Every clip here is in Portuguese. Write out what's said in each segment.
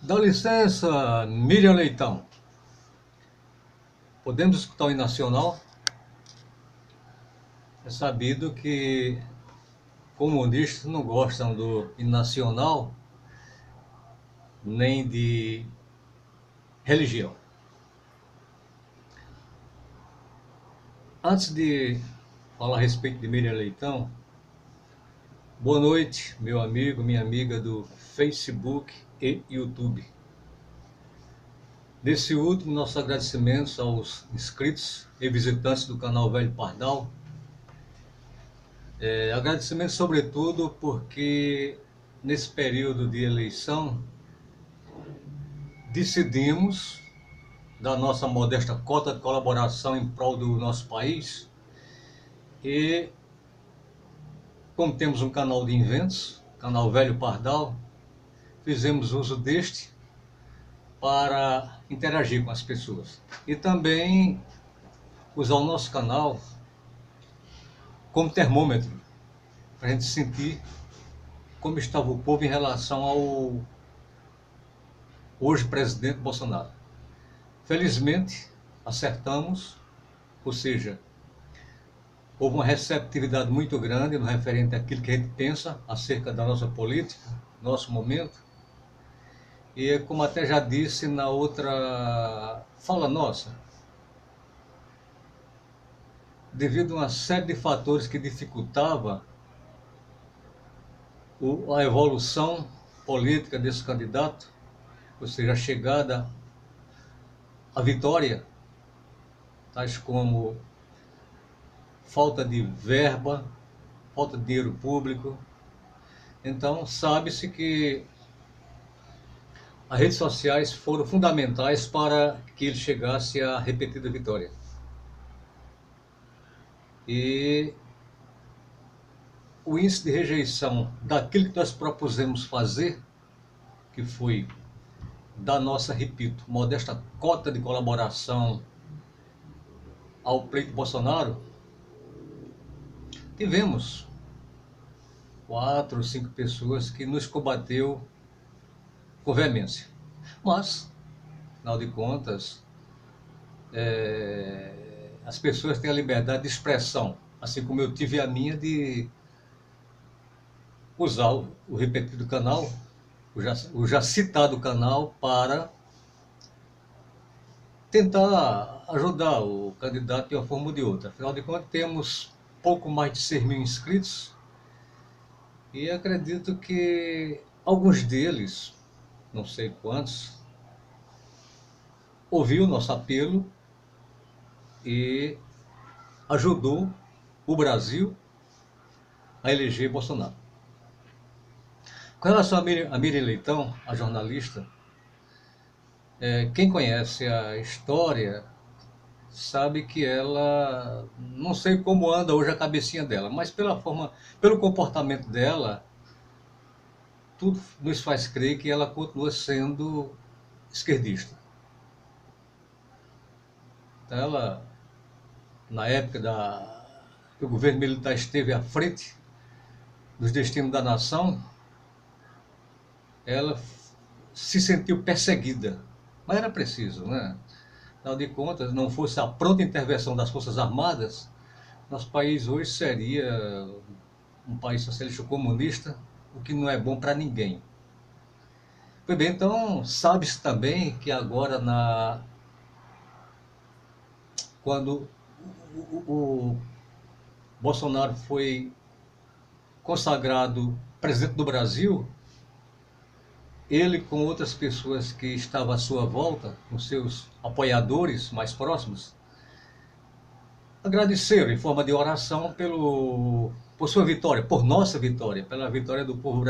Dá licença, Miriam Leitão. Podemos escutar o hino nacional? É sabido que comunistas não gostam do hino nacional nem de religião. Antes de falar a respeito de Miriam Leitão, boa noite, meu amigo, minha amiga do Facebook e YouTube. Nesse último, nossos agradecimentos aos inscritos e visitantes do canal Velho Pardal. Agradecimento sobretudo porque nesse período de eleição decidimos da nossa modesta cota de colaboração em prol do nosso país e, como temos um canal de inventos, canal Velho Pardal, fizemos uso deste para interagir com as pessoas e também usar o nosso canal como termômetro para a gente sentir como estava o povo em relação ao hoje presidente Bolsonaro. Felizmente acertamos, ou seja, houve uma receptividade muito grande no referente àquilo que a gente pensa acerca da nossa política, nosso momento. E como até já disse na outra fala nossa, devido a uma série de fatores que dificultava a evolução política desse candidato, ou seja, a chegada à vitória, tais como falta de verba, falta de dinheiro público. Então, sabe-se que as redes sociais foram fundamentais para que ele chegasse à repetida vitória. E o índice de rejeição daquilo que nós propusemos fazer, que foi da nossa, repito, modesta cota de colaboração ao pleito Bolsonaro, tivemos 4 ou 5 pessoas que nos combateu com veemência. Mas, afinal de contas, as pessoas têm a liberdade de expressão, assim como eu tive a minha de usar o repetido canal, o já citado canal, para tentar ajudar o candidato de uma forma ou de outra. Afinal de contas, temos pouco mais de 6 mil inscritos e acredito que alguns deles, não sei quantos, ouviu o nosso apelo e ajudou o Brasil a eleger Bolsonaro. Com relação a Miriam Leitão, a jornalista, quem conhece a história sabe que ela, não sei como anda hoje a cabecinha dela, mas pela forma, pelo comportamento dela, tudo nos faz crer que ela continua sendo esquerdista. Então ela, na época que o governo militar esteve à frente dos destinos da nação, ela se sentiu perseguida, mas era preciso, né? Afinal de contas, não fosse a pronta intervenção das Forças Armadas, nosso país hoje seria um país socialista comunista, o que não é bom para ninguém. Pois bem, então sabe-se também que agora, quando o Bolsonaro foi consagrado presidente do Brasil, ele com outras pessoas que estavam à sua volta, com seus apoiadores mais próximos, agradeceram em forma de oração por sua vitória, por nossa vitória, pela vitória do povo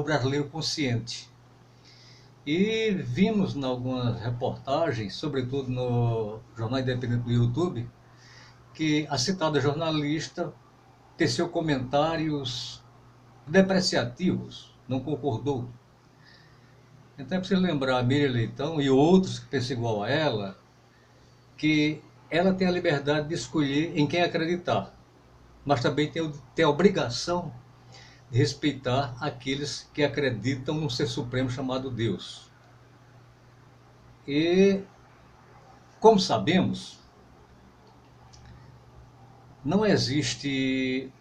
brasileiro consciente. E vimos em algumas reportagens, sobretudo no Jornal Independente do YouTube, que a citada jornalista teceu comentários depreciativos, não concordou. Então é preciso lembrar a Miriam Leitão e outros que pensam igual a ela, que ela tem a liberdade de escolher em quem acreditar, mas também tem a obrigação de respeitar aqueles que acreditam num ser supremo chamado Deus. E, como sabemos, não existe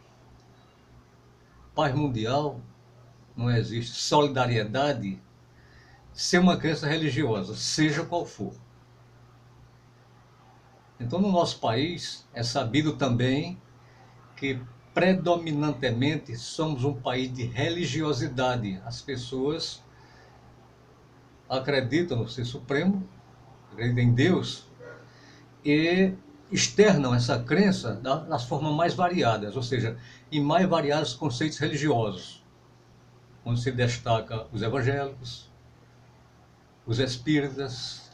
paz mundial, não existe solidariedade sem uma crença religiosa, seja qual for. Então, no nosso país, é sabido também que predominantemente somos um país de religiosidade. As pessoas acreditam no Ser Supremo, acreditam em Deus e externam essa crença das formas mais variadas, ou seja, em mais variados conceitos religiosos, onde se destaca os evangélicos, os espíritas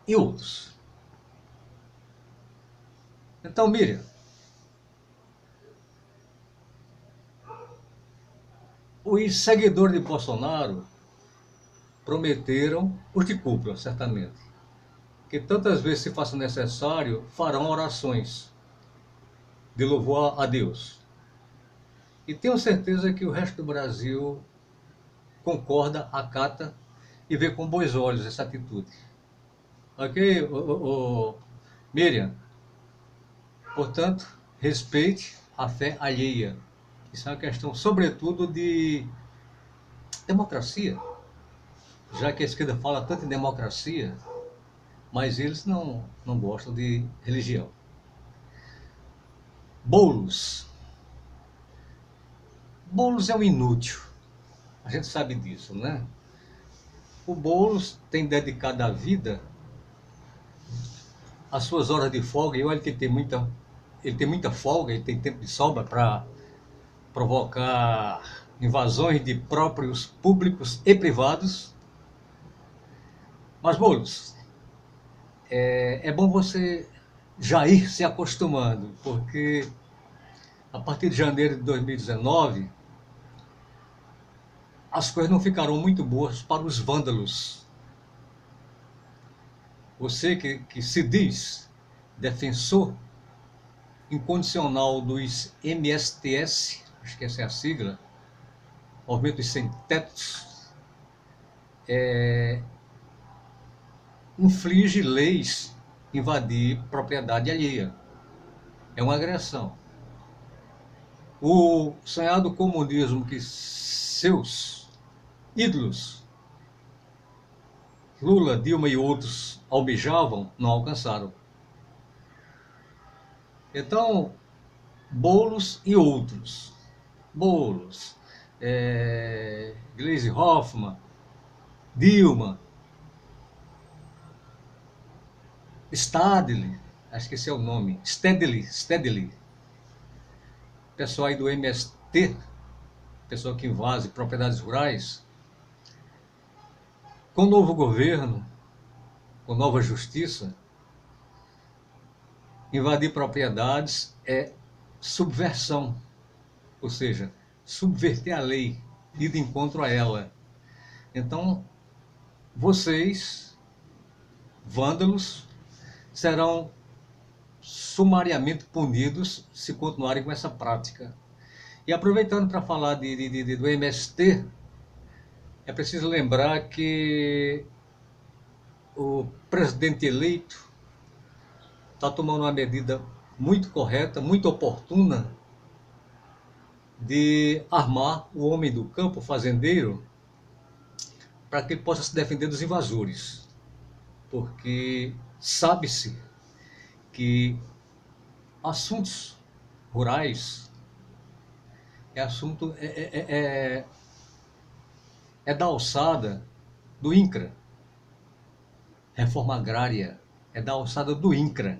e outros. Então, Miriam, os seguidores de Bolsonaro prometeram, os de cúpula, certamente, que tantas vezes se faça necessário, farão orações de louvor a Deus. E tenho certeza que o resto do Brasil concorda, acata e vê com bons olhos essa atitude. Ok, Miriam? Portanto, respeite a fé alheia. Isso é uma questão, sobretudo, de democracia. Já que a esquerda fala tanto em democracia, mas eles não gostam de religião. Boulos. Boulos é um inútil. A gente sabe disso, né? O Boulos tem dedicado a vida às suas horas de folga, e olha que ele tem muita folga, ele tem tempo de sobra para provocar invasões de próprios públicos e privados. Mas, Boulos, é bom você já ir se acostumando, porque a partir de janeiro de 2019, as coisas não ficarão muito boas para os vândalos. Você que se diz defensor incondicional dos MSTS, acho que essa é a sigla, Movimentos Sem Tetos, inflige leis, invadir propriedade alheia. É uma agressão. O sonhado comunismo que seus ídolos, Lula, Dilma e outros, almejavam, não alcançaram. Então, Boulos e outros, Boulos, Gleisi Hoffmann, Dilma, Stadler, acho que esse é o nome, Stedley, pessoal aí do MST, pessoal que invade propriedades rurais, com o novo governo, com nova justiça, invadir propriedades é subversão, ou seja, subverter a lei, ir de encontro a ela. Então, vocês, vândalos, serão sumariamente punidos se continuarem com essa prática. E aproveitando para falar do MST, é preciso lembrar que o presidente eleito está tomando uma medida muito correta, muito oportuna, de armar o homem do campo, o fazendeiro, para que ele possa se defender dos invasores. Porque sabe-se que assuntos rurais é da alçada do INCRA. Reforma agrária é da alçada do INCRA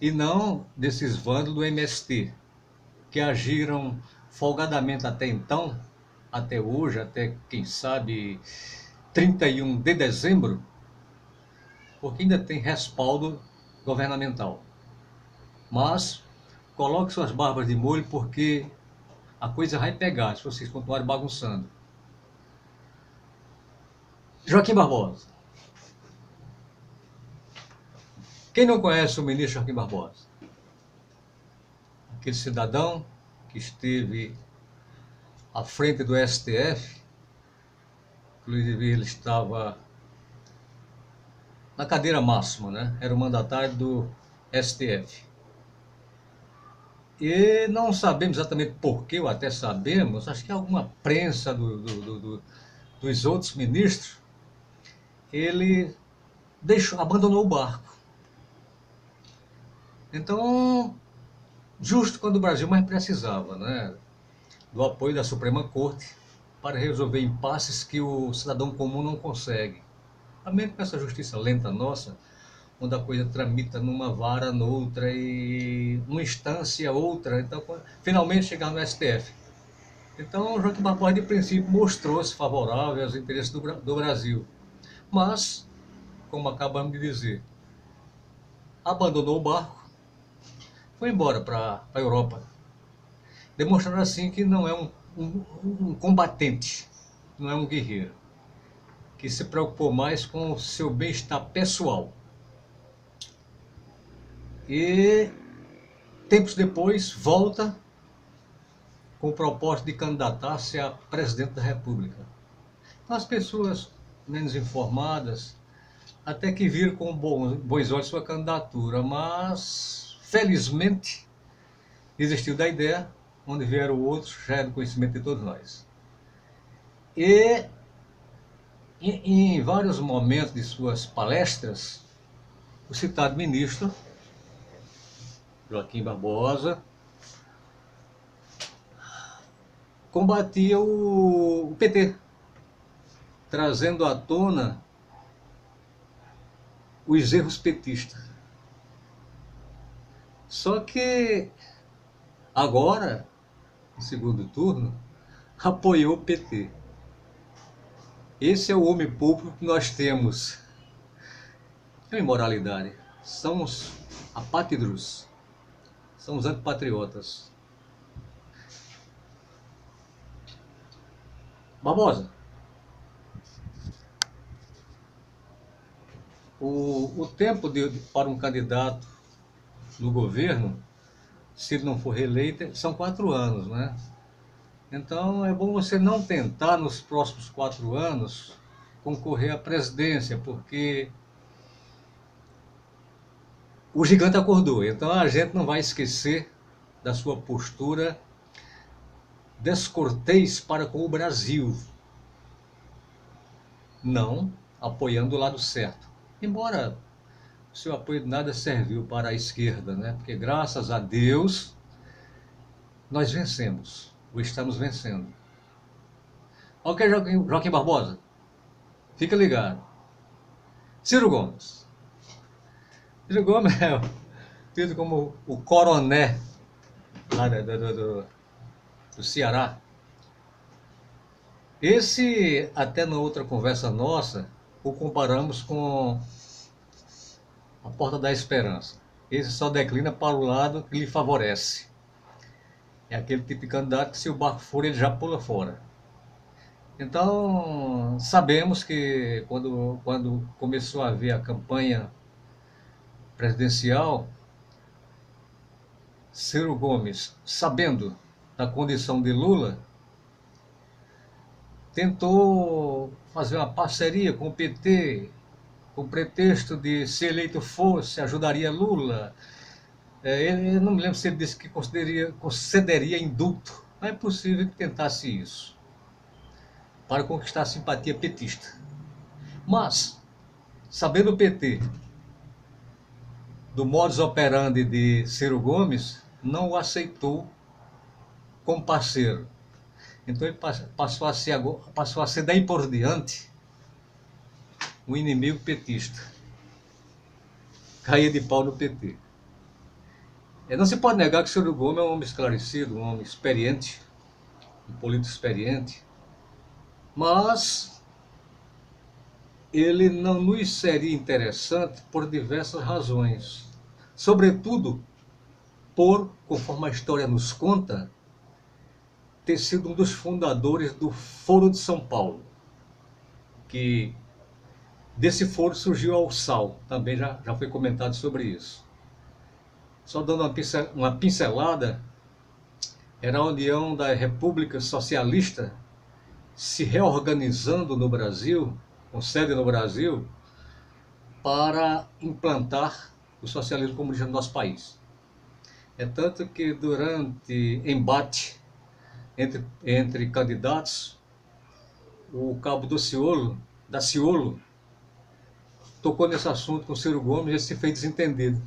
e não desses vândalos do MST, que agiram folgadamente até então, até hoje, até quem sabe 31 de dezembro, porque ainda tem respaldo governamental. Mas coloque suas barbas de molho, porque a coisa vai pegar se vocês continuarem bagunçando. Joaquim Barbosa. Quem não conhece o ministro Joaquim Barbosa? aquele cidadão que esteve à frente do STF, inclusive ele estava na cadeira máxima, né? Era o mandatário do STF. E não sabemos exatamente por que, ou até sabemos, acho que alguma prensa dos outros ministros, ele abandonou o barco. Então, justo quando o Brasil mais precisava, né, do apoio da Suprema Corte para resolver impasses que o cidadão comum não consegue. Também com essa justiça lenta nossa, onde a coisa tramita numa vara, noutra, e numa instância, outra, então finalmente chegar no STF. Então, Joaquim Barbosa, de princípio, mostrou-se favorável aos interesses do Brasil. Mas, como acabamos de dizer, abandonou o barco, foi embora para a Europa, demonstrando assim que não é um combatente, não é um guerreiro, que se preocupou mais com o seu bem-estar pessoal. E, tempos depois, volta com o propósito de candidatar-se a presidente da República. Então, as pessoas menos informadas até que viram com bons olhos sua candidatura, mas, felizmente, desistiu da ideia, onde vieram outros, já é do conhecimento de todos nós. E, em vários momentos de suas palestras, o citado ministro, Joaquim Barbosa, combatia o PT, trazendo à tona os erros petistas. Só que agora, no segundo turno, apoiou o PT. Esse é o homem público que nós temos. É imoralidade. São os apátridas, são os antipatriotas. Barbosa, o tempo para um candidato no governo, se ele não for reeleito, são 4 anos, né? Então é bom você não tentar nos próximos 4 anos concorrer à presidência, porque o gigante acordou. Então a gente não vai esquecer da sua postura descortês para com o Brasil, não apoiando o lado certo. Embora o seu apoio de nada serviu para a esquerda, né? Porque graças a Deus nós vencemos, ou estamos vencendo. Ok, Joaquim Barbosa, fica ligado. Ciro Gomes. Ciro Gomes é tido como o coroné lá do Ceará. Esse, até na outra conversa nossa, o comparamos com a Porta da Esperança. Esse só declina para o lado que lhe favorece. É aquele tipo de candidato que, se o barco for, ele já pula fora. Então, sabemos que quando começou a haver a campanha presidencial, Ciro Gomes, sabendo da condição de Lula, tentou fazer uma parceria com o PT, com o pretexto de, se eleito fosse, ajudaria Lula. Eu não me lembro se ele disse que concederia indulto. Mas é possível que tentasse isso, para conquistar a simpatia petista. Mas, sabendo o PT do modus operandi de Ciro Gomes, não o aceitou como parceiro. Então ele passou a ser daí por diante um inimigo petista. Caía de pau no PT. Não se pode negar que Ciro Gomes é um homem esclarecido, um homem experiente, um político experiente, mas ele não nos seria interessante por diversas razões. Sobretudo conforme a história nos conta, ter sido um dos fundadores do Foro de São Paulo, que desse foro surgiu a URSAL, também já foi comentado sobre isso. Só dando uma pincelada, era a União da República Socialista se reorganizando no Brasil, com sede no Brasil, para implantar o socialismo comunista no nosso país. É tanto que durante embate entre candidatos, o cabo da Ciolo, tocou nesse assunto com o Ciro Gomes e ele se fez desentendido.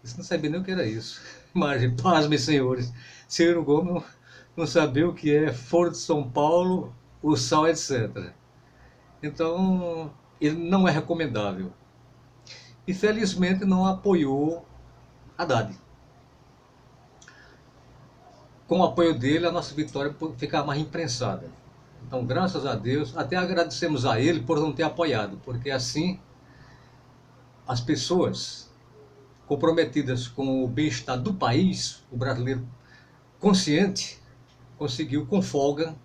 Eles não sabia nem o que era isso. Imagem, pasmem, senhores. Ciro Gomes não sabia o que é Foro de São Paulo, o sal, etc. Então, ele não é recomendável. E felizmente não apoiou Haddad. Com o apoio dele, a nossa vitória fica mais imprensada. Então, graças a Deus, até agradecemos a ele por não ter apoiado, porque assim as pessoas comprometidas com o bem-estar do país, o brasileiro consciente, conseguiu com folga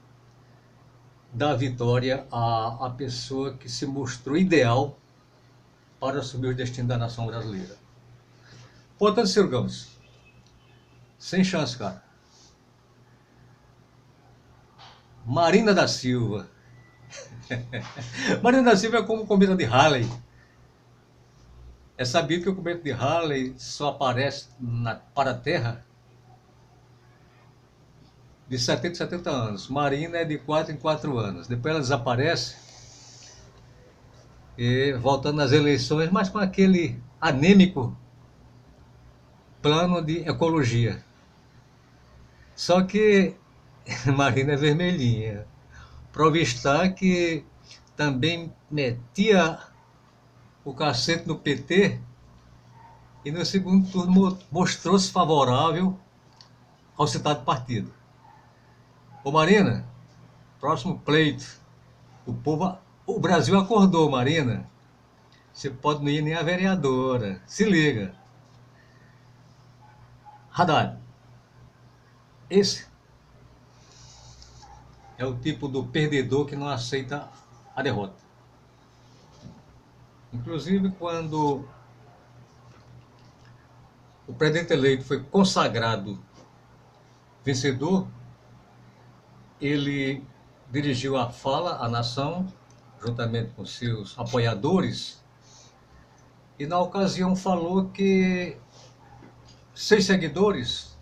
dar a vitória à pessoa que se mostrou ideal para assumir o destino da nação brasileira. Portanto, Ciro Gomes, sem chance, cara. Marina da Silva. Marina da Silva é como o cometa de Halley. É sabido que o cometa de Halley só aparece para a Terra de 70 em 70 anos. Marina é de 4 em 4 anos. Depois ela desaparece, e voltando às eleições, mas com aquele anêmico plano de ecologia. Só que Marina é vermelhinha. Prova está que também metia o cacete no PT e no segundo turno mostrou-se favorável ao citado partido. Ô Marina, próximo pleito, o Brasil acordou, Marina. Você pode não ir nem a vereadora. Se liga. Haddad, esse é o tipo do perdedor que não aceita a derrota. Inclusive, quando o presidente eleito foi consagrado vencedor, ele dirigiu a fala à nação, juntamente com seus apoiadores, e na ocasião falou que seus seguidores,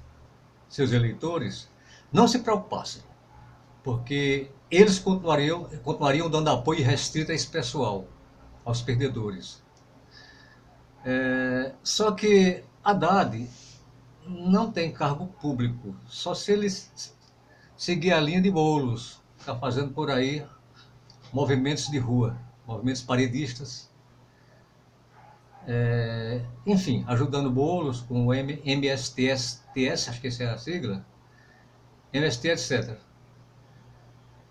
seus eleitores, não se preocupassem, porque eles continuariam dando apoio restrito a esse pessoal, aos perdedores. Só que Haddad não tem cargo público, só se ele seguir a linha de Boulos, está fazendo por aí movimentos de rua, movimentos paredistas, enfim, ajudando Boulos com o MSTS, acho que essa é a sigla, MST, etc.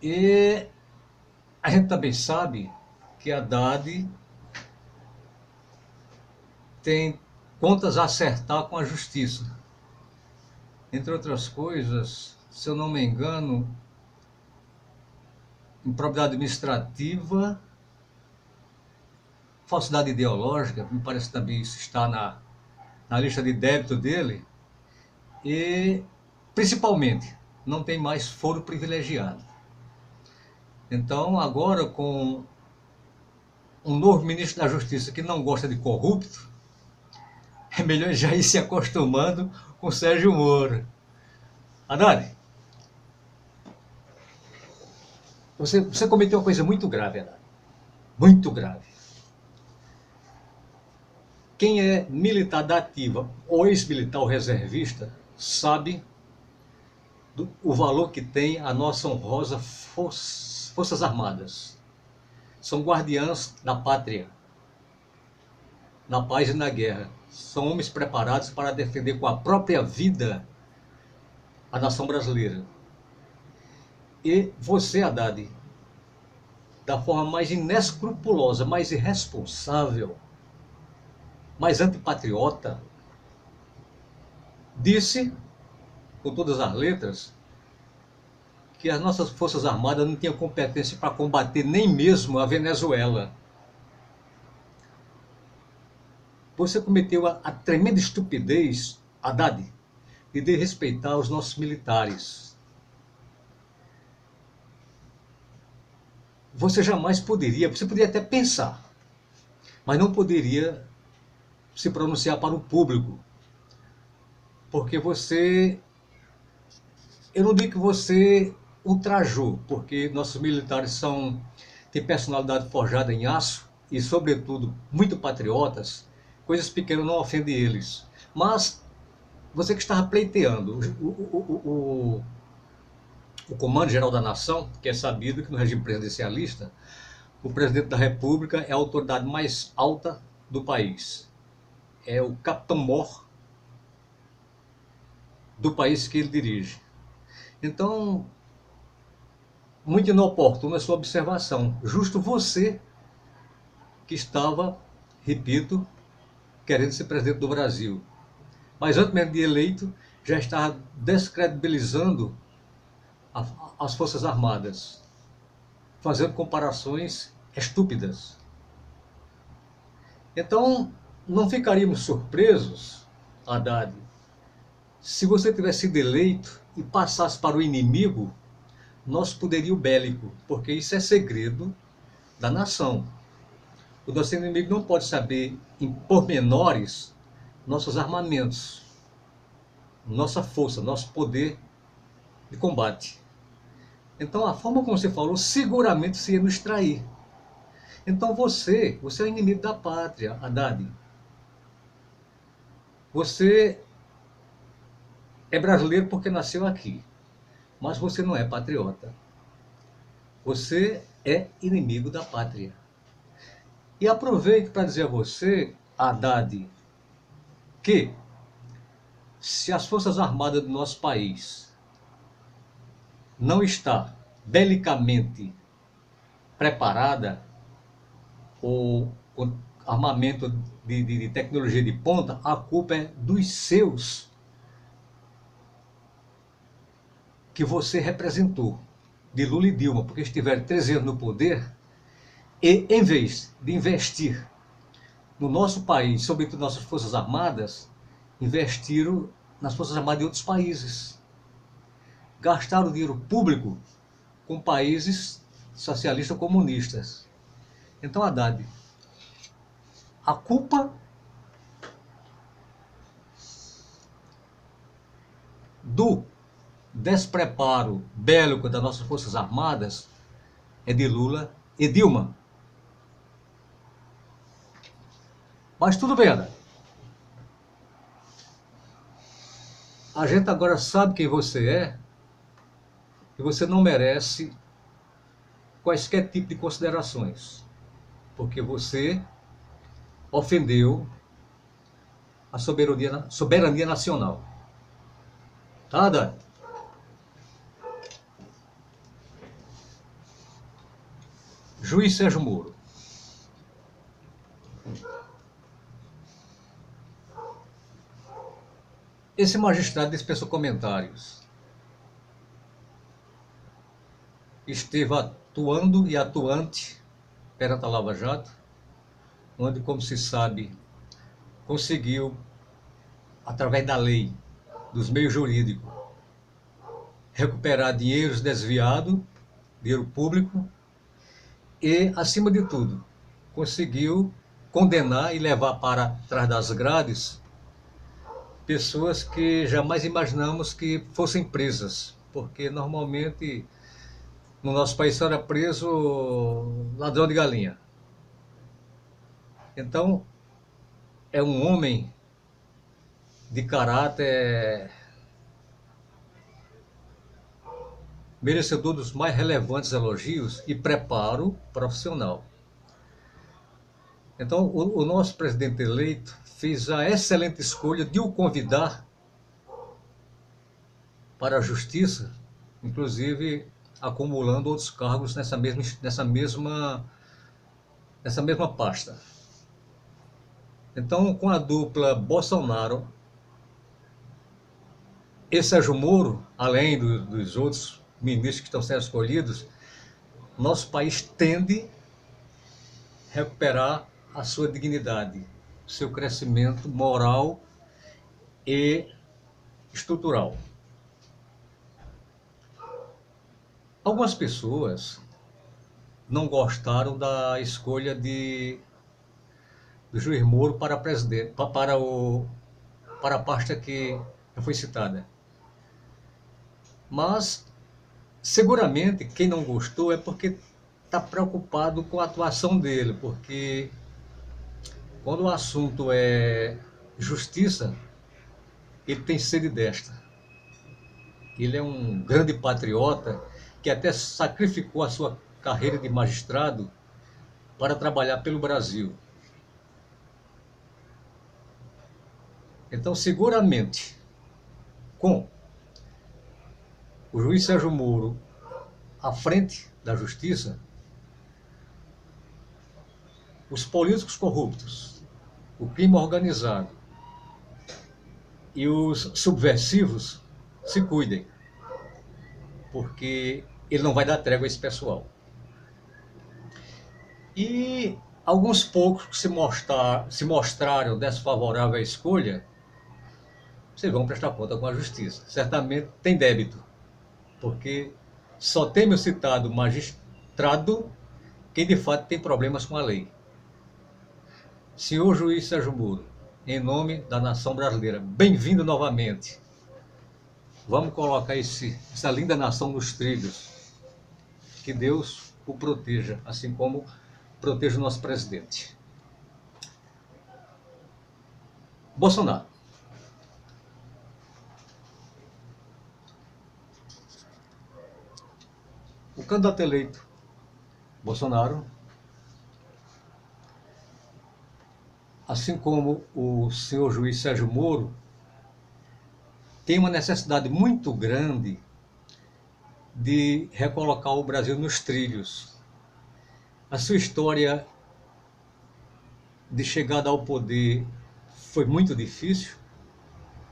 E a gente também sabe que Haddad tem contas a acertar com a justiça. Entre outras coisas, se eu não me engano, improbidade administrativa, falsidade ideológica, me parece que também isso está na lista de débito dele, e principalmente não tem mais foro privilegiado. Então, agora com um novo ministro da Justiça que não gosta de corrupto, é melhor já ir se acostumando com Sérgio Moro. Haddad, você cometeu uma coisa muito grave, Haddad. Muito grave. Quem é militar da ativa ou ex-militar ou reservista sabe o valor que tem a nossa honrosa Forças Armadas. São guardiãs da pátria, na paz e na guerra. São homens preparados para defender com a própria vida a nação brasileira. E você, Haddad, da forma mais inescrupulosa, mais irresponsável, mais antipatriota, disse, com todas as letras, que as nossas Forças Armadas não tinham competência para combater nem mesmo a Venezuela. Você cometeu a tremenda estupidez, Haddad, de respeitar os nossos militares. Você jamais poderia, você poderia até pensar, mas não poderia se pronunciar para o público, porque você, eu não digo que você ultrajou, porque nossos militares têm personalidade forjada em aço e, sobretudo, muito patriotas. Coisas pequenas não ofendem eles, mas você que estava pleiteando o Comando-Geral da Nação, que é sabido que no regime presidencialista, o presidente da República é a autoridade mais alta do país. É o capitão-mor do país que ele dirige. Então, muito inoportuna a sua observação. Justo você que estava, repito, querendo ser presidente do Brasil. Mas antes mesmo de eleito, já estava descredibilizando as Forças Armadas, fazendo comparações estúpidas. Então, não ficaríamos surpresos, Haddad, se você tivesse sido eleito e passasse para o inimigo nosso poderio bélico, porque isso é segredo da nação. O nosso inimigo não pode saber em pormenores nossos armamentos, nossa força, nosso poder de combate. Então, a forma como você falou, seguramente se ia nos trair. Então, você é o inimigo da pátria, Haddad. Você é brasileiro porque nasceu aqui, mas você não é patriota. Você é inimigo da pátria. E aproveito para dizer a você, Haddad, que se as Forças Armadas do nosso país não está belicamente preparada ou com armamento de tecnologia de ponta, a culpa é dos seus que você representou, de Lula e Dilma, porque estiveram 13 anos no poder e, em vez de investir no nosso país, sobretudo nossas Forças Armadas, investiram nas Forças Armadas de outros países. Gastaram dinheiro público com países socialistas comunistas. Então, Haddad, a culpa do despreparo bélico das nossas Forças Armadas é de Lula e Dilma. Mas tudo bem, Haddad. A gente agora sabe quem você é e você não merece quaisquer tipo de considerações, porque você ofendeu a soberania nacional. Tá, Haddad? Juiz Sérgio Moro. Esse magistrado dispensou comentários. Esteve atuando e atuante perante a Lava Jato, onde, como se sabe, conseguiu, através da lei, dos meios jurídicos, recuperar dinheiros desviados, dinheiro público, e, acima de tudo, conseguiu condenar e levar para trás das grades pessoas que jamais imaginamos que fossem presas, porque normalmente no nosso país só era preso ladrão de galinha. Então, é um homem de caráter merecedor dos mais relevantes elogios e preparo profissional. Então, o nosso presidente eleito fez a excelente escolha de o convidar para a justiça, inclusive acumulando outros cargos nessa mesma pasta. Então, com a dupla Bolsonaro e Sérgio Moro, além dos outros ministros que estão sendo escolhidos, nosso país tende a recuperar a sua dignidade, seu crescimento moral e estrutural. Algumas pessoas não gostaram da escolha do juiz Moro para presidente, para a pasta que já foi citada. Mas, seguramente, quem não gostou é porque está preocupado com a atuação dele, porque quando o assunto é justiça, ele tem sede desta. Ele é um grande patriota que até sacrificou a sua carreira de magistrado para trabalhar pelo Brasil. Então, seguramente, com o juiz Sérgio Moro à frente da justiça, os políticos corruptos, o crime organizado e os subversivos se cuidem, porque ele não vai dar trégua a esse pessoal. E alguns poucos que se mostraram desfavoráveis à escolha, vocês vão prestar conta com a justiça. Certamente tem débito, porque só tem meu citado magistrado quem de fato tem problemas com a lei. Senhor juiz Sérgio Moro, em nome da nação brasileira, bem-vindo novamente. Vamos colocar essa linda nação nos trilhos. Que Deus o proteja, assim como proteja o nosso presidente. Bolsonaro. O candidato eleito, Bolsonaro, assim como o senhor juiz Sérgio Moro, tem uma necessidade muito grande de recolocar o Brasil nos trilhos. A sua história de chegada ao poder foi muito difícil,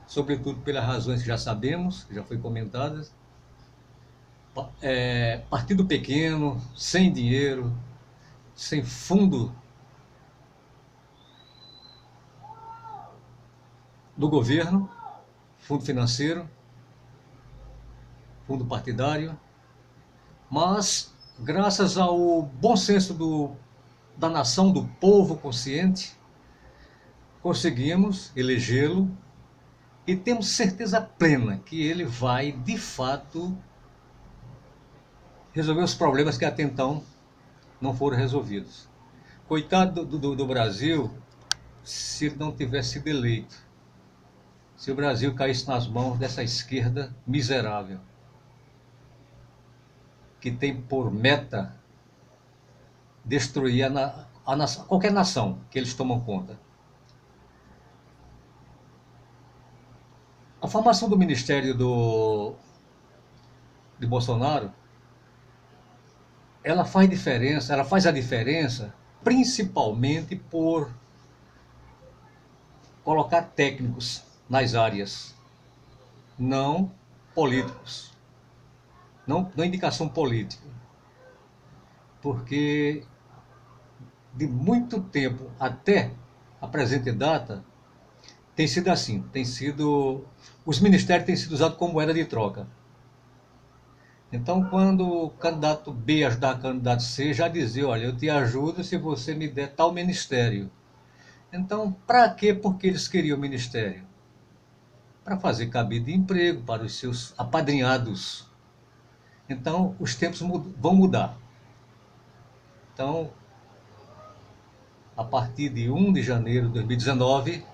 sobretudo pelas razões que já sabemos, que já foi comentadas. Partido pequeno, sem dinheiro, sem fundo do governo, fundo financeiro, fundo partidário, mas graças ao bom senso da nação, do povo consciente, conseguimos elegê-lo e temos certeza plena que ele vai, de fato, resolver os problemas que até então não foram resolvidos. Coitado do Brasil, se ele não tivesse sido eleito, se o Brasil caísse nas mãos dessa esquerda miserável, que tem por meta destruir qualquer nação que eles tomam conta. A formação do ministério de Bolsonaro, ela faz a diferença principalmente por colocar técnicos nas áreas, não políticos, não indicação política, porque de muito tempo até a presente data tem sido assim, os ministérios têm sido usados como moeda de troca. Então, quando o candidato B ajudar o candidato C, já dizia, olha, eu te ajudo se você me der tal ministério. Então, para quê? Porque eles queriam o ministério? Para fazer cabide de emprego para os seus apadrinhados. Então, os tempos vão mudar. Então, a partir de 1 de janeiro de 2019,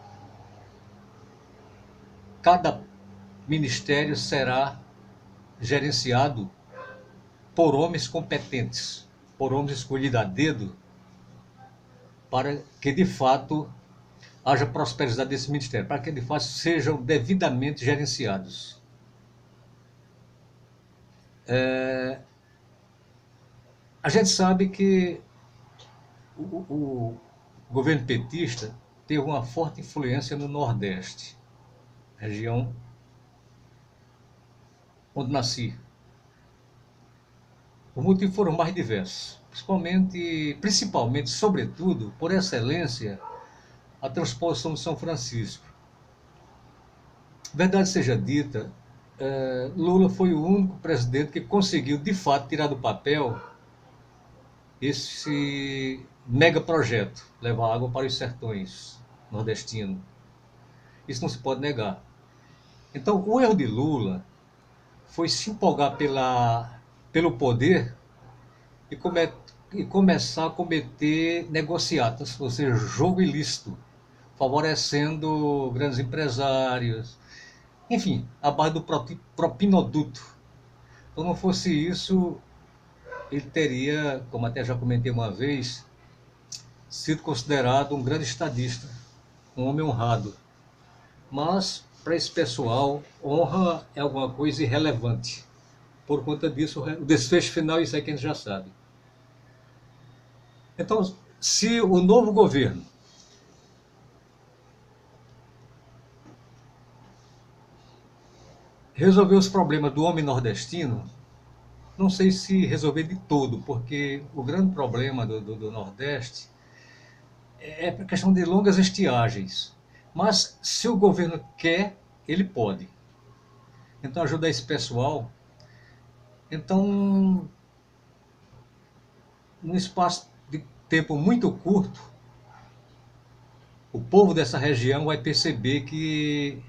cada ministério será gerenciado por homens competentes, por homens escolhidos a dedo, para que de fato haja prosperidade desse ministério, para que de fato sejam devidamente gerenciados. A gente sabe que o governo petista teve uma forte influência no Nordeste, região onde nasci. Os motivos foram mais diversos, principalmente, sobretudo, por excelência, a transposição de São Francisco. Verdade seja dita, Lula foi o único presidente que conseguiu, de fato, tirar do papel esse mega projeto, levar água para os sertões nordestinos. Isso não se pode negar. Então, o erro de Lula foi se empolgar pelo poder e, e começar a cometer negociatas, ou seja, jogo ilícito, favorecendo grandes empresários, enfim, a base do propinoduto. Então, não fosse isso, ele teria, como até já comentei uma vez, sido considerado um grande estadista, um homem honrado. Mas, para esse pessoal, honra é alguma coisa irrelevante. Por conta disso, o desfecho final, isso aí que a gente já sabe. Então, se o novo governo resolver os problemas do homem nordestino, não sei se resolver de todo, porque o grande problema do Nordeste é a questão de longas estiagens. Mas se o governo quer, ele pode. Então, ajudar esse pessoal. Então, num espaço de tempo muito curto, o povo dessa região vai perceber que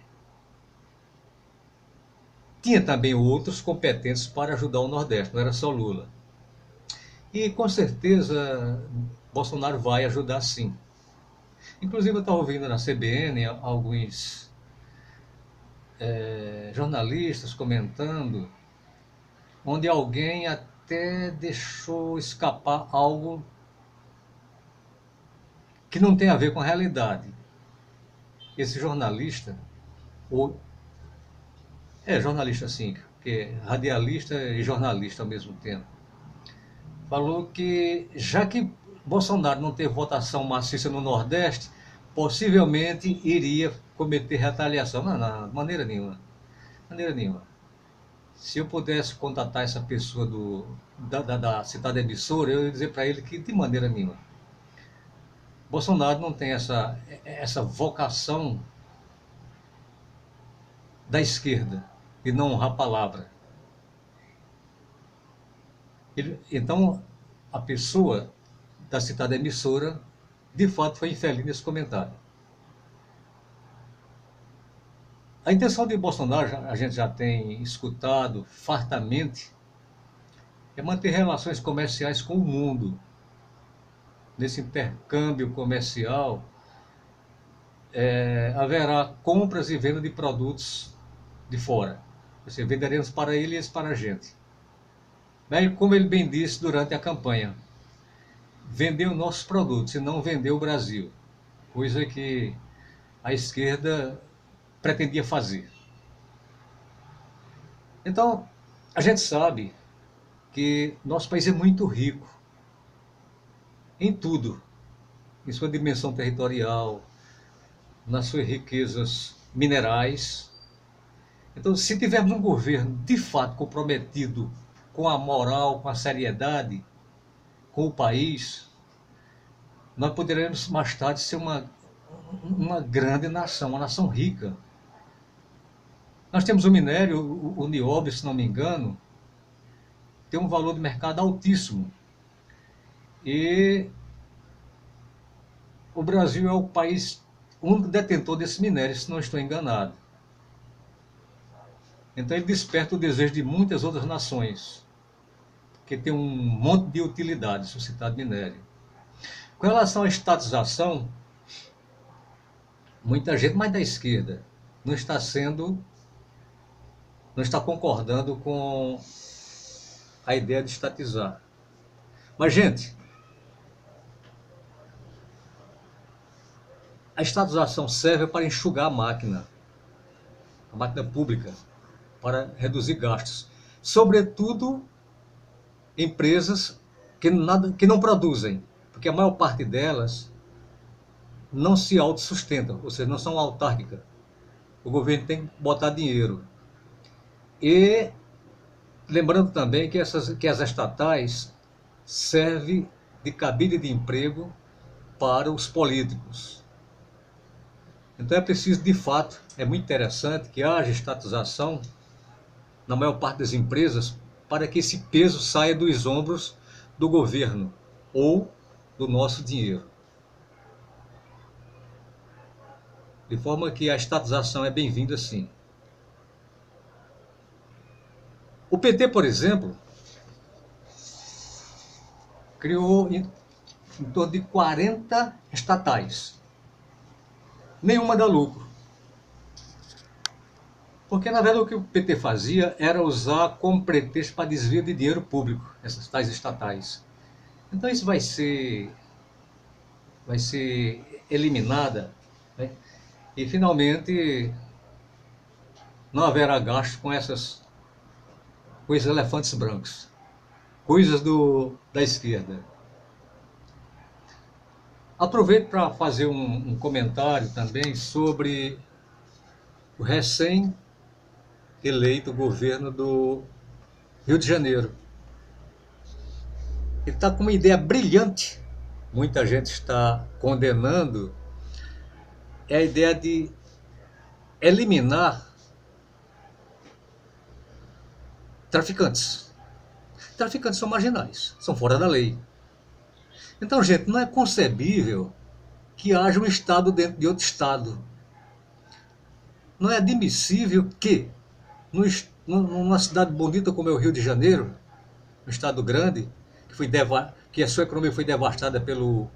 tinha também outros competentes para ajudar o Nordeste, não era só Lula. E com certeza Bolsonaro vai ajudar sim. Inclusive eu estava ouvindo na CBN alguns jornalistas comentando, onde alguém até deixou escapar algo que não tem a ver com a realidade. Esse jornalista, ou jornalista sim, que é radialista e jornalista ao mesmo tempo, falou que já que Bolsonaro não teve votação maciça no Nordeste, possivelmente iria cometer retaliação. Não, não, de maneira nenhuma. De maneira nenhuma. Se eu pudesse contatar essa pessoa da citada emissora, eu ia dizer para ele que de maneira nenhuma. Bolsonaro não tem essa vocação da esquerda de não honrar a palavra. Então, a pessoa da citada emissora, de fato, foi infeliz nesse comentário. A intenção de Bolsonaro, a gente já tem escutado fartamente, é manter relações comerciais com o mundo. Nesse intercâmbio comercial, haverá compras e venda de produtos de fora. Ou seja, venderemos para ele e eles para a gente. Mas, como ele bem disse durante a campanha, vendeu nossos produtos e não vendeu o Brasil, coisa que a esquerda pretendia fazer. Então, a gente sabe que nosso país é muito rico em tudo, em sua dimensão territorial, nas suas riquezas minerais. Então, se tivermos um governo de fato comprometido com a moral, com a seriedade, com o país, nós poderemos mais tarde ser uma grande nação, uma nação rica. Nós temos o minério, o nióbio, se não me engano, tem um valor de mercado altíssimo. E o Brasil é o país único detentor desse minério, se não estou enganado. Então ele desperta o desejo de muitas outras nações, que tem um monte de utilidades, o citado minério. Com relação à estatização, muita gente, mais da esquerda, não está concordando com a ideia de estatizar. Mas, gente, a estatização serve para enxugar a máquina pública, para reduzir gastos. Sobretudo, empresas que não produzem, porque a maior parte delas não se autossustentam, ou seja, não são autárquicas. O governo tem que botar dinheiro. E lembrando também que as estatais servem de cabide de emprego para os políticos. Então é preciso, de fato, é muito interessante que haja estatização na maior parte das empresas para que esse peso saia dos ombros do governo ou do nosso dinheiro. De forma que a estatização é bem-vinda, sim. O PT, por exemplo, criou em torno de 40 estatais. Nenhuma dá lucro. Porque, na verdade, o que o PT fazia era usar como pretexto para desvio de dinheiro público, essas tais estatais. Então isso vai ser eliminada, né? E finalmente não haverá gasto com esses elefantes brancos, coisas da esquerda. Aproveito para fazer um comentário também sobre o recém-eleito governo do Rio de Janeiro. Ele está com uma ideia brilhante, muita gente está condenando, é a ideia de eliminar traficantes. Traficantes são marginais, são fora da lei. Então, gente, não é concebível que haja um Estado dentro de outro Estado. Não é admissível que, numa cidade bonita como é o Rio de Janeiro, um estado grande, que a sua economia foi devastada pelo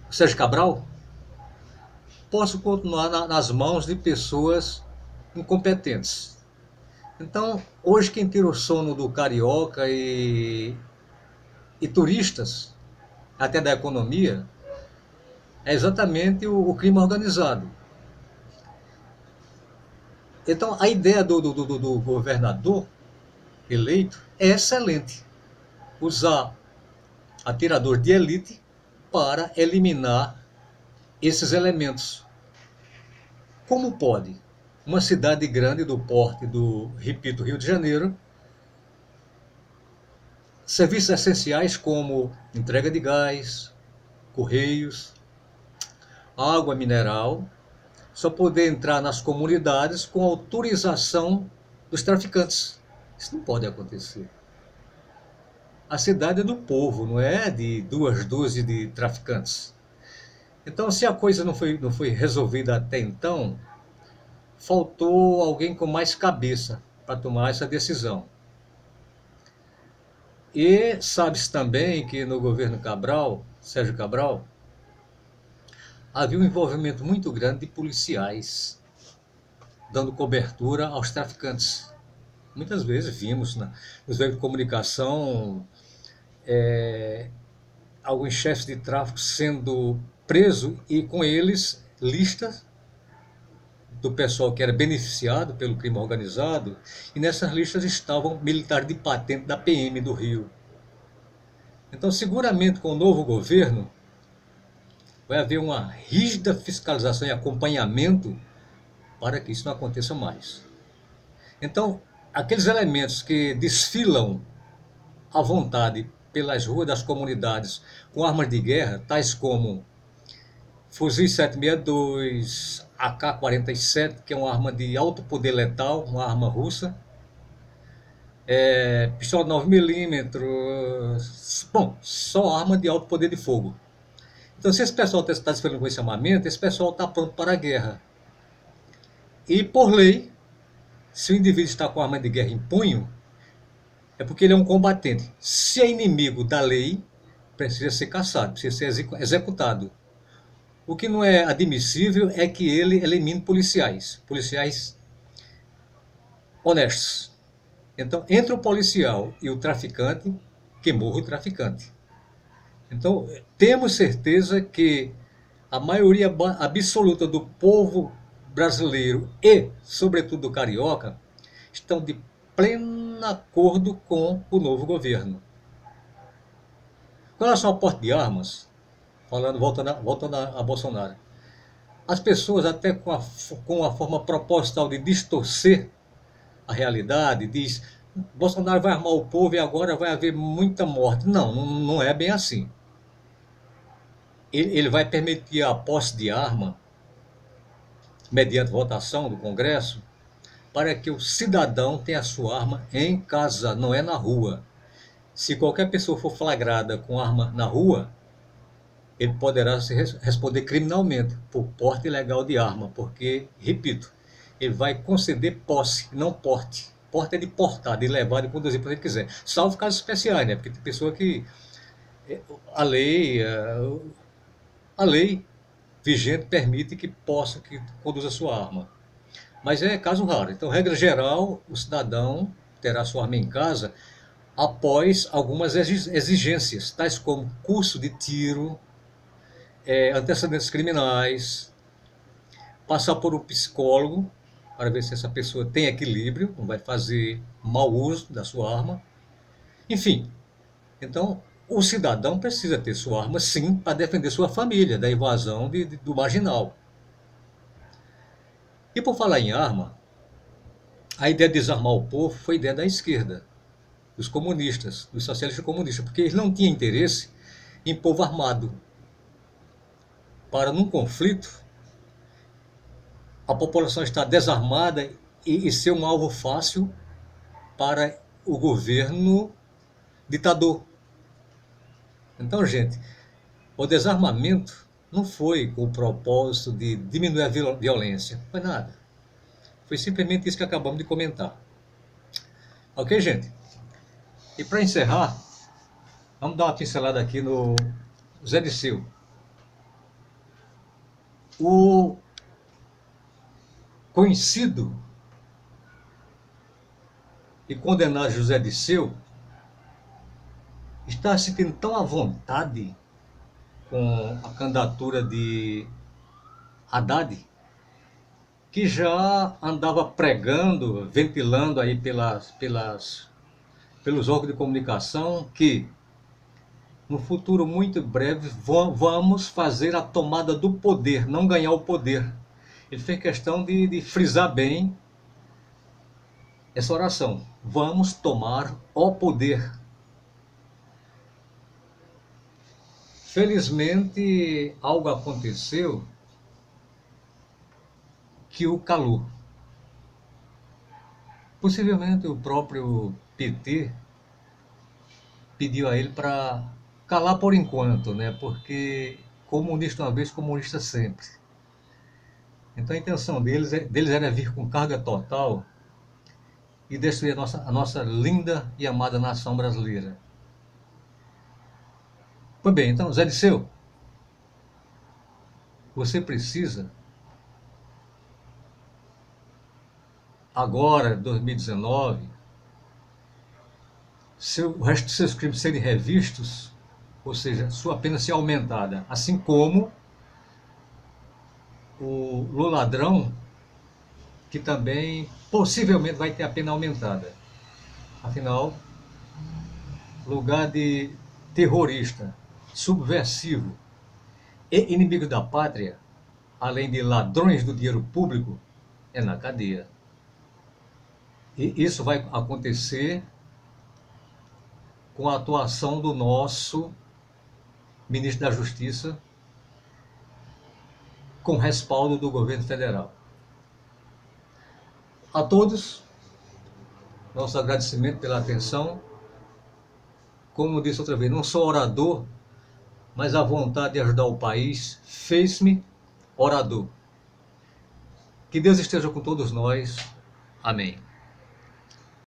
Sérgio Cabral, possa continuar nas mãos de pessoas incompetentes. Então, hoje quem tira o sono do carioca e turistas, até da economia, é exatamente o crime organizado. Então, a ideia do governador eleito é excelente. Usar atirador de elite para eliminar esses elementos. Como pode uma cidade grande do porte do, repito, Rio de Janeiro, serviços essenciais como entrega de gás, correios, água mineral, só poder entrar nas comunidades com autorização dos traficantes? Isso não pode acontecer. A cidade é do povo, não é de 2 dúzias de traficantes. Então, se a coisa não foi resolvida até então, faltou alguém com mais cabeça para tomar essa decisão. E sabe-se também que no governo Cabral, Sérgio Cabral, havia um envolvimento muito grande de policiais dando cobertura aos traficantes. Muitas vezes vimos nos veículos de comunicação alguns chefes de tráfico sendo presos e com eles listas do pessoal que era beneficiado pelo crime organizado, e nessas listas estavam militares de patente da PM do Rio. Então, seguramente com o novo governo vai haver uma rígida fiscalização e acompanhamento para que isso não aconteça mais. Então, aqueles elementos que desfilam à vontade pelas ruas das comunidades com armas de guerra, tais como fuzis 762, AK-47, que é uma arma de alto poder letal, uma arma russa, pistola 9mm, bom, só arma de alto poder de fogo. Então, se esse pessoal está desfilando com esse armamento, esse pessoal está pronto para a guerra. E, por lei, se o indivíduo está com arma de guerra em punho, é porque ele é um combatente. Se é inimigo da lei, precisa ser caçado, precisa ser executado. O que não é admissível é que ele elimine policiais honestos. Então, entre o policial e o traficante, que morra o traficante. Então, temos certeza que a maioria absoluta do povo brasileiro e, sobretudo, do carioca, estão de pleno acordo com o novo governo. Com relação ao porte de armas, voltando a Bolsonaro, as pessoas, até com a forma proposital de distorcer a realidade, diz: Bolsonaro vai armar o povo e agora vai haver muita morte. Não é bem assim. Ele vai permitir a posse de arma mediante votação do Congresso, para que o cidadão tenha a sua arma em casa, não é na rua. Se qualquer pessoa for flagrada com arma na rua, ele poderá se responder criminalmente por porte ilegal de arma, porque, repito, ele vai conceder posse, não porte. Porte é de portar, de levar, de conduzir para onde ele quiser. Salvo casos especiais, né? Porque tem pessoa que a lei, a lei vigente permite que possa, que conduza sua arma. Mas é caso raro. Então, regra geral, o cidadão terá sua arma em casa após algumas exigências, tais como curso de tiro, antecedentes criminais, passar por um psicólogo para ver se essa pessoa tem equilíbrio, não vai fazer mau uso da sua arma. Enfim, então o cidadão precisa ter sua arma sim para defender sua família da invasão do marginal. E por falar em arma, a ideia de desarmar o povo foi ideia da esquerda, dos comunistas, dos socialistas comunistas, porque eles não tinham interesse em povo armado. Para num conflito, a população estar desarmada e ser um alvo fácil para o governo ditador. Então, gente, o desarmamento não foi com o propósito de diminuir a violência, não foi nada. Foi simplesmente isso que acabamos de comentar. Ok, gente? E para encerrar, vamos dar uma pincelada aqui no Zé Disseu. O conhecido e condenado José Disseu está se sentindo tão à vontade com a candidatura de Haddad, que já andava pregando, ventilando aí pelos órgãos de comunicação que no futuro muito breve vamos fazer a tomada do poder, não ganhar o poder. Ele fez questão de frisar bem essa oração. Vamos tomar o poder. Felizmente, algo aconteceu que o calou. Possivelmente o próprio PT pediu a ele para calar por enquanto, né? Porque comunista uma vez, comunista sempre. Então a intenção deles era vir com carga total e destruir a nossa linda e amada nação brasileira. Pois bem, então, Zé Disseu, você precisa, agora, 2019, o resto dos seus crimes serem revistos, ou seja, sua pena ser aumentada, assim como o Luladrão, que também possivelmente vai ter a pena aumentada. Afinal, lugar de terrorista, subversivo e inimigo da pátria, além de ladrões do dinheiro público, é na cadeia. E isso vai acontecer com a atuação do nosso ministro da Justiça, com respaldo do governo federal. A todos, nosso agradecimento pela atenção. Como eu disse outra vez, não sou orador, mas a vontade de ajudar o país fez-me orador. Que Deus esteja com todos nós. Amém.